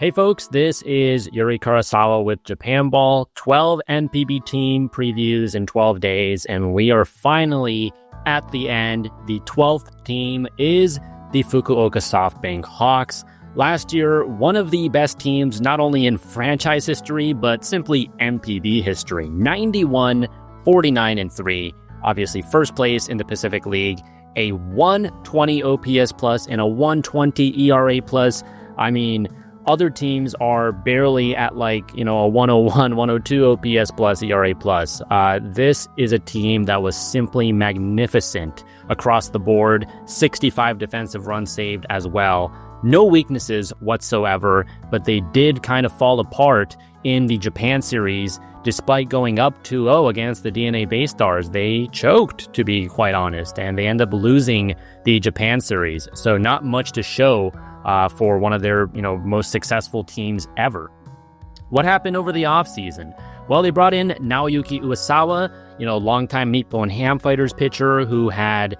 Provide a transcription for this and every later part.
Hey folks, this is Yuri Karasawa with Japan Ball, 12 NPB team previews in 12 days, and we are finally at the end. The 12th team is the Fukuoka SoftBank Hawks. Last year, one of the best teams not only in franchise history, but simply NPB history. 91, 49-3, obviously first place in the Pacific League, a 120 OPS plus and a 120 ERA plus. I mean, other teams are barely at a 101, 102 OPS plus, ERA plus. This is a team that was simply magnificent across the board. 65 defensive runs saved as well. No weaknesses whatsoever, but they did kind of fall apart in the Japan series despite going up 2-0 against the DNA BayStars. They choked, to be quite honest, and they end up losing the Japan series. So not much to show for one of their, most successful teams ever. What happened over the offseason? Well, they brought in Naoyuki Uesawa, longtime Nippon Ham Fighters pitcher who had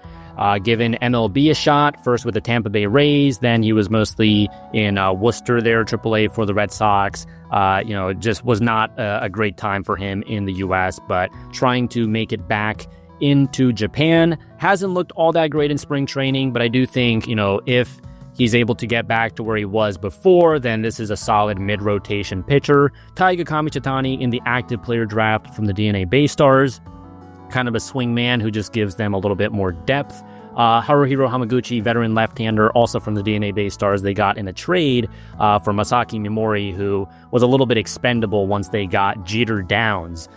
given MLB a shot, first with the Tampa Bay Rays, then he was mostly in Worcester there, AAA for the Red Sox. It just was not a great time for him in the U.S., but trying to make it back into Japan. Hasn't looked all that great in spring training, but I do think, if he's able to get back to where he was before, then this is a solid mid-rotation pitcher. Taiga Kamichitani in the active player draft from the DNA BayStars. Kind of a swing man who just gives them a little bit more depth. Haruhiro Hamaguchi, veteran left-hander, also from the DNA BayStars, they got in a trade for Masaki Mimori, who was a little bit expendable once they got Jeter Downs,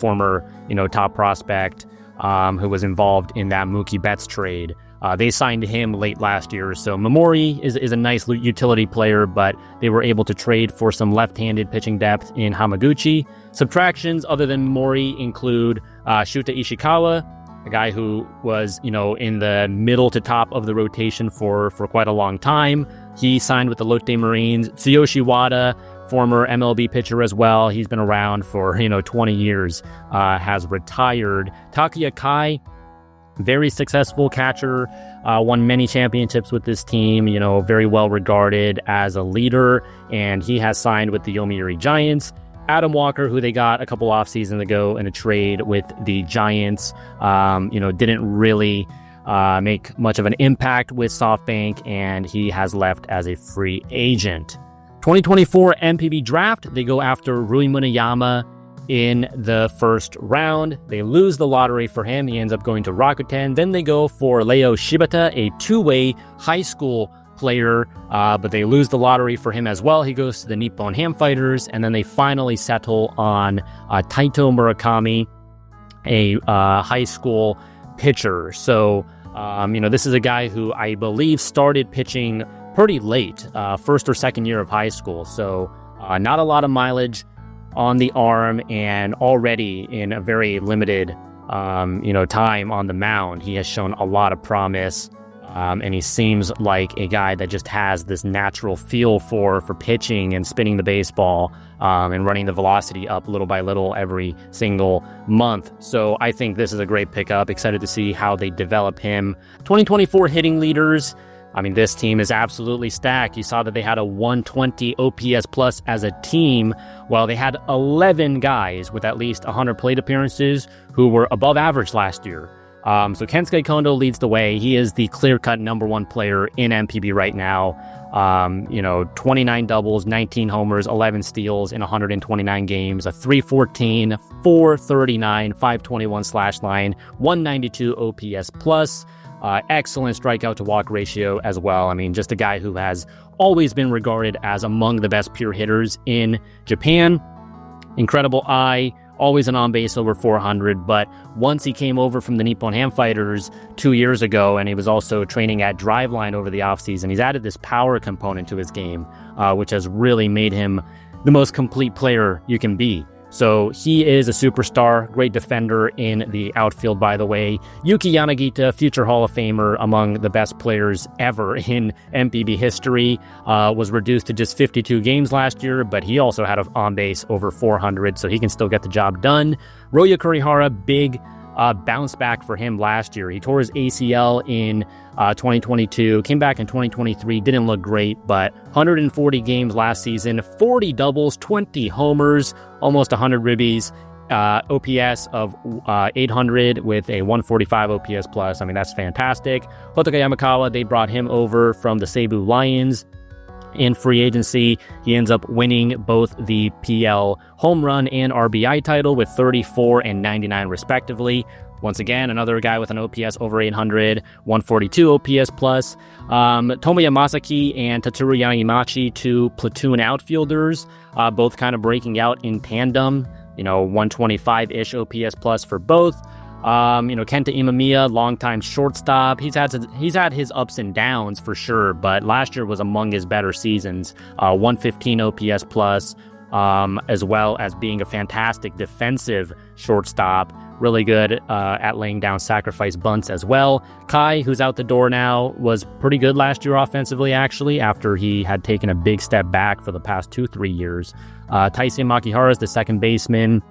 former top prospect who was involved in that Mookie Betts trade. They signed him late last year, so Mimori is a nice utility player, but they were able to trade for some left-handed pitching depth in Hamaguchi. Subtractions other than Mimori include Shuta Ishikawa, a guy who was, in the middle to top of the rotation for quite a long time. He signed with the Lotte Marines. Tsuyoshi Wada, former MLB pitcher as well. He's been around for, 20 years, has retired. Takuya Kai, very successful catcher, won many championships with this team, very well regarded as a leader, and he has signed with the Yomiuri Giants. Adam Walker, who they got a couple off seasons ago in a trade with the Giants, didn't really make much of an impact with SoftBank, and he has left as a free agent. 2024 NPB Draft, they go after Rui Munayama in the first round. They lose the lottery for him. He ends up going to Rakuten. Then they go for Leo Shibata, a two-way high school player, but they lose the lottery for him as well. He goes to the Nippon Ham Fighters, and then they finally settle on Taito Murakami, a high school pitcher. So, this is a guy who I believe started pitching pretty late, first or second year of high school. So, not a lot of mileage on the arm, and already in a very limited, time on the mound, he has shown a lot of promise. And he seems like a guy that just has this natural feel for pitching and spinning the baseball, and running the velocity up little by little every single month. So I think this is a great pickup. Excited to see how they develop him. 2024 hitting leaders. I mean, this team is absolutely stacked. You saw that they had a 120 OPS plus as a team. Well, they had 11 guys with at least 100 plate appearances who were above average last year. So Kensuke Kondo leads the way. He is the clear-cut number one player in NPB right now. 29 doubles, 19 homers, 11 steals in 129 games, a 314, 439, 521 slash line, 192 OPS plus. Excellent strikeout to walk ratio as well. I mean, just a guy who has always been regarded as among the best pure hitters in Japan. Incredible eye, always an on-base over 400, but once he came over from the Nippon Ham Fighters 2 years ago, and he was also training at Driveline over the offseason, he's added this power component to his game, which has really made him the most complete player you can be. So he is a superstar, great defender in the outfield, by the way. Yuki Yanagita, future Hall of Famer, among the best players ever in NPB history, was reduced to just 52 games last year, but he also had an on-base over 400, so he can still get the job done. Roya Kurihara, big bounce back for him last year. He tore his ACL in 2022, came back in 2023, didn't look great, but 140 games last season, 40 doubles, 20 homers, almost 100 ribbies, OPS of 800 with a 145 OPS plus. I mean, that's fantastic. Hotoka Yamakawa, they brought him over from the Cebu Lions. In free agency, he ends up winning both the PL home run and RBI title with 34 and 99 respectively. Once again, another guy with an OPS over 800, 142 OPS plus. Tomoya Masaki and Tatsuro Yamagimachi, two platoon outfielders, both kind of breaking out in tandem. 125-ish OPS plus for both. Kenta Imamiya, longtime shortstop. He's had his ups and downs for sure, but last year was among his better seasons. 115 OPS plus, as well as being a fantastic defensive shortstop. Really good at laying down sacrifice bunts as well. Kai, who's out the door now, was pretty good last year offensively, actually, after he had taken a big step back for the past 2-3 years. Taisei Makihara is the second baseman.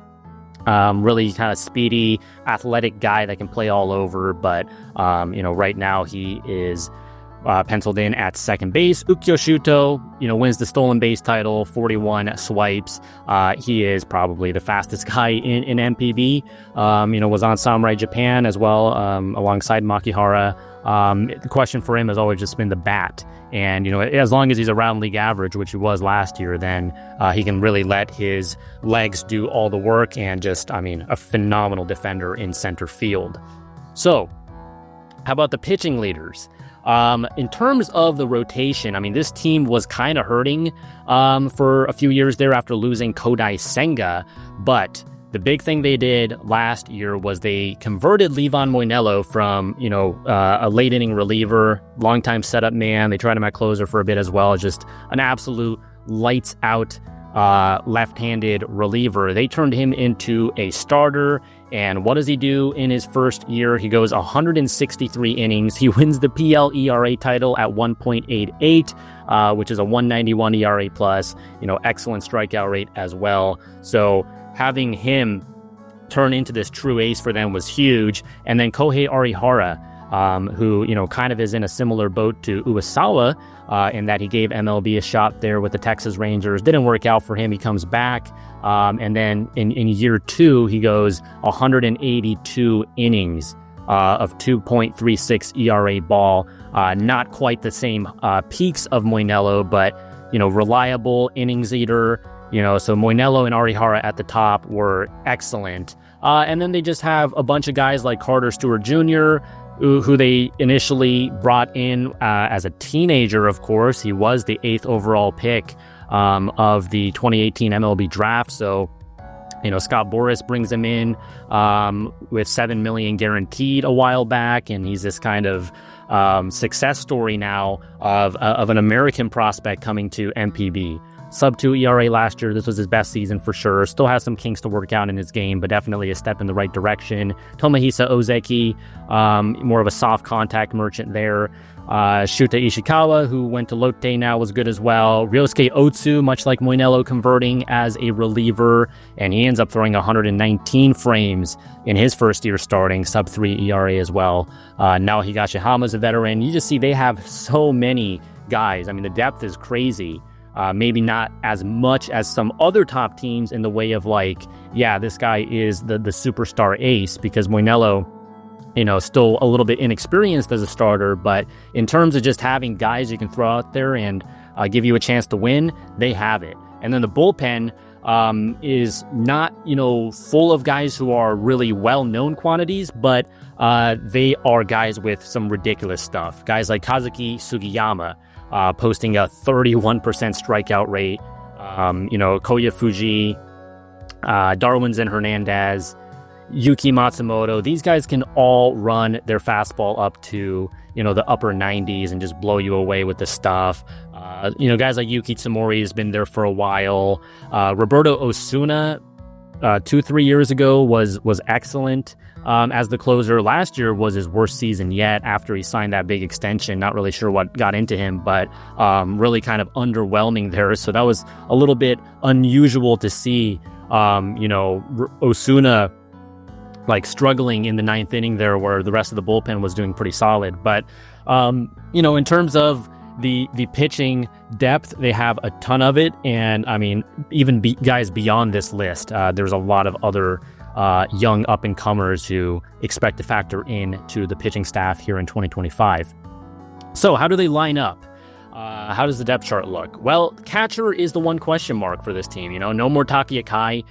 Really kind of speedy, athletic guy that can play all over, but, right now he is penciled in at second base. Ukyo Shuto, wins the stolen base title, 41 swipes. He is probably the fastest guy in NPB. Was on Samurai Japan as well, alongside Makihara. The question for him has always just been the bat. And, as long as he's around league average, which he was last year, then he can really let his legs do all the work and just, a phenomenal defender in center field. So, how about the pitching leaders? In terms of the rotation, this team was kind of hurting for a few years there after losing Kodai Senga, but the big thing they did last year was they converted Livan Moinelo from, a late inning reliever, longtime setup man. They tried him at closer for a bit as well, just an absolute lights out left-handed reliever. They turned him into a starter. And what does he do in his first year? He goes 163 innings. He wins the PL ERA title at 1.88, which is a 191 ERA plus, excellent strikeout rate as well. So having him turn into this true ace for them was huge. And then Kohei Arihara, who, kind of is in a similar boat to Uesawa, in that he gave MLB a shot there with the Texas Rangers. Didn't work out for him. He comes back. And then in year 2, he goes 182 innings of 2.36 ERA ball. Not quite the same peaks of Moinelo, but, reliable innings eater. So Moinelo and Arihara at the top were excellent. And then they just have a bunch of guys like Carter Stewart Jr., who they initially brought in as a teenager, of course. He was the 8th overall pick of the 2018 MLB Draft. So, Scott Boras brings him in with $7 million guaranteed a while back, and he's this kind of success story now of an American prospect coming to NPB. Sub-2 ERA last year. This was his best season for sure. Still has some kinks to work out in his game, but definitely a step in the right direction. Tomohisa Ozeki, more of a soft contact merchant there. Shuta Ishikawa, who went to Lotte now, was good as well. Ryosuke Otsu, much like Moinelo, converting as a reliever, and he ends up throwing 119 frames in his first year starting, sub-3 ERA as well. Now Higashihama's a veteran. You just see they have so many guys. The depth is crazy. Maybe not as much as some other top teams in the way of this guy is the superstar ace, because Moinelo, still a little bit inexperienced as a starter, but in terms of just having guys you can throw out there and give you a chance to win, they have it. And then the bullpen is not, full of guys who are really well-known quantities, but they are guys with some ridiculous stuff. Guys like Kazuki Sugiyama, posting a 31% strikeout rate. Koya Fuji, Darwinzon Hernandez, Yuki Matsumoto. These guys can all run their fastball up to, the upper 90s and just blow you away with the stuff. Guys like Yuki Tsumori has been there for a while. Roberto Osuna, 2-3 years ago was excellent. As the closer. Last year was his worst season yet after he signed that big extension. Not really sure what got into him, but really kind of underwhelming there. So that was a little bit unusual to see, Osuna like struggling in the ninth inning there, where the rest of the bullpen was doing pretty solid. But in terms of the pitching depth, they have a ton of it, and I mean, even guys beyond this list, there's a lot of other young up-and-comers who expect to factor into the pitching staff here in 2025. So how do they line up? How does the depth chart look? Well, catcher is the one question mark for this team. No more Taki Akai.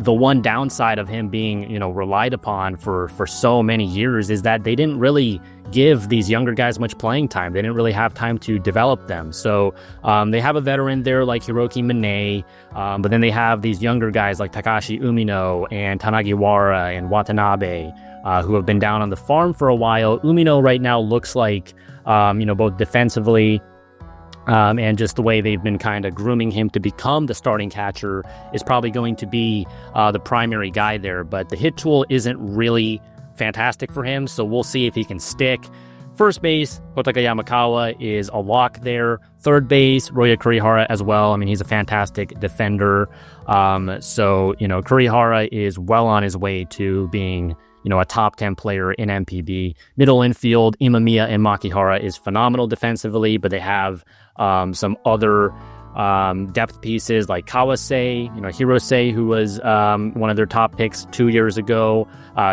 The one downside of him being, relied upon for so many years is that they didn't really give these younger guys much playing time. They didn't really have time to develop them. So they have a veteran there like Hiroki Mine, but then they have these younger guys like Takashi Umino and Tanagiwara and Watanabe, who have been down on the farm for a while. Umino right now looks like, both defensively and just the way they've been kind of grooming him to become the starting catcher is probably going to be the primary guy there. But the hit tool isn't really fantastic for him, so we'll see if he can stick. First base, Kotaka Yamakawa is a lock there. Third base, Roya Kurihara as well. I mean, he's a fantastic defender. So Kurihara is well on his way to being a top 10 player in NPB. Middle infield, Imamiya and Makihara is phenomenal defensively, but they have some other depth pieces like Kawase, Hirose, who was one of their top picks 2 years ago,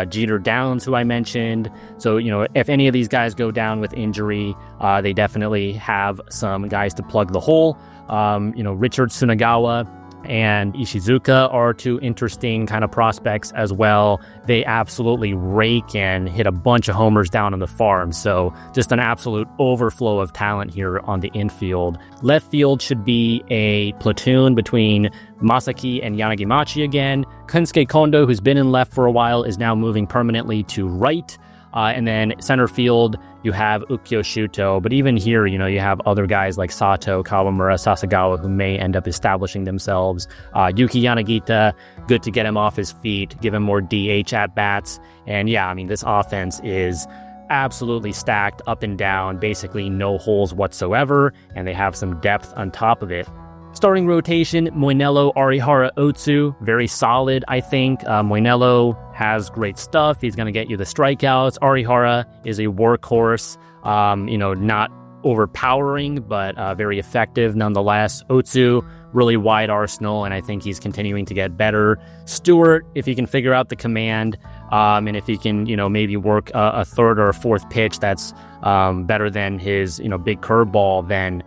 Jeter Downs, who I mentioned. So, if any of these guys go down with injury, they definitely have some guys to plug the hole. Richard Tsunagawa and Ishizuka are two interesting kind of prospects as well. They absolutely rake and hit a bunch of homers down on the farm. So just an absolute overflow of talent here on the infield. Left field should be a platoon between Masaki and Yanagimachi again. Kensuke Kondo, who's been in left for a while, is now moving permanently to right. And then center field, you have Ukyo Shuto. But even here, you have other guys like Sato, Kawamura, Sasagawa, who may end up establishing themselves. Yuki Yanagita, good to get him off his feet, give him more DH at-bats. And yeah, I mean, this offense is absolutely stacked up and down, basically no holes whatsoever, and they have some depth on top of it. Starting rotation, Moinelo, Arihara, Otsu, very solid, I think. Moinelo has great stuff. He's going to get you the strikeouts. Arihara is a workhorse, not overpowering, but very effective nonetheless. Otsu, really wide arsenal, and I think he's continuing to get better. Stewart, if he can figure out the command, and if he can, maybe work a third or a fourth pitch that's better than his, big curveball, then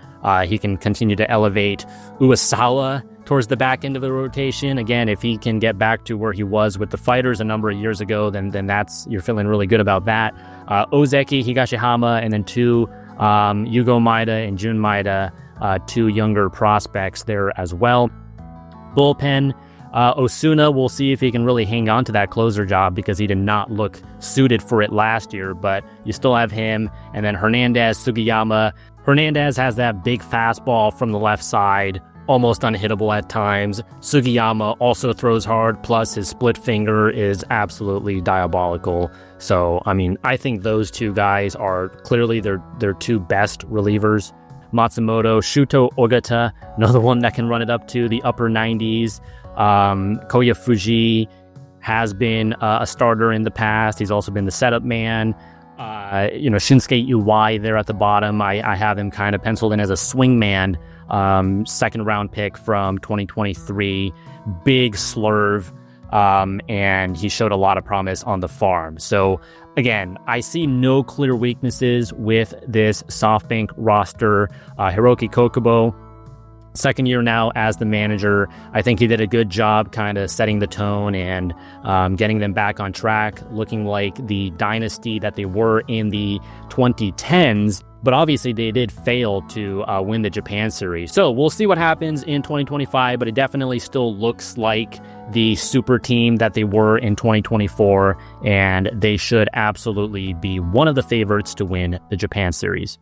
he can continue to elevate. Uesawa towards the back end of the rotation. Again, if he can get back to where he was with the Fighters a number of years ago, then you're feeling really good about that. Ozeki, Higashihama, and then two Yugo Maeda and Jun Maeda, two younger prospects there as well. Bullpen, Osuna, we'll see if he can really hang on to that closer job because he did not look suited for it last year, but you still have him. And then Hernandez, Sugiyama. Hernandez has that big fastball from the left side, almost unhittable at times. Sugiyama also throws hard, plus his split finger is absolutely diabolical. So, I mean, I think those two guys are clearly their two best relievers. Matsumoto, Shuto Ogata, another one that can run it up to the upper 90s. Koya Fuji has been a starter in the past. He's also been the setup man. Shinsuke Iwai there at the bottom. I have him kind of penciled in as a swingman, second round pick from 2023. Big slurve, and he showed a lot of promise on the farm. So again, I see no clear weaknesses with this SoftBank roster. Hiroki Kokubo, second year now as the manager. I think he did a good job kind of setting the tone and getting them back on track, looking like the dynasty that they were in the 2010s. But obviously they did fail to win the Japan series. So we'll see what happens in 2025, but it definitely still looks like the super team that they were in 2024, and they should absolutely be one of the favorites to win the Japan series.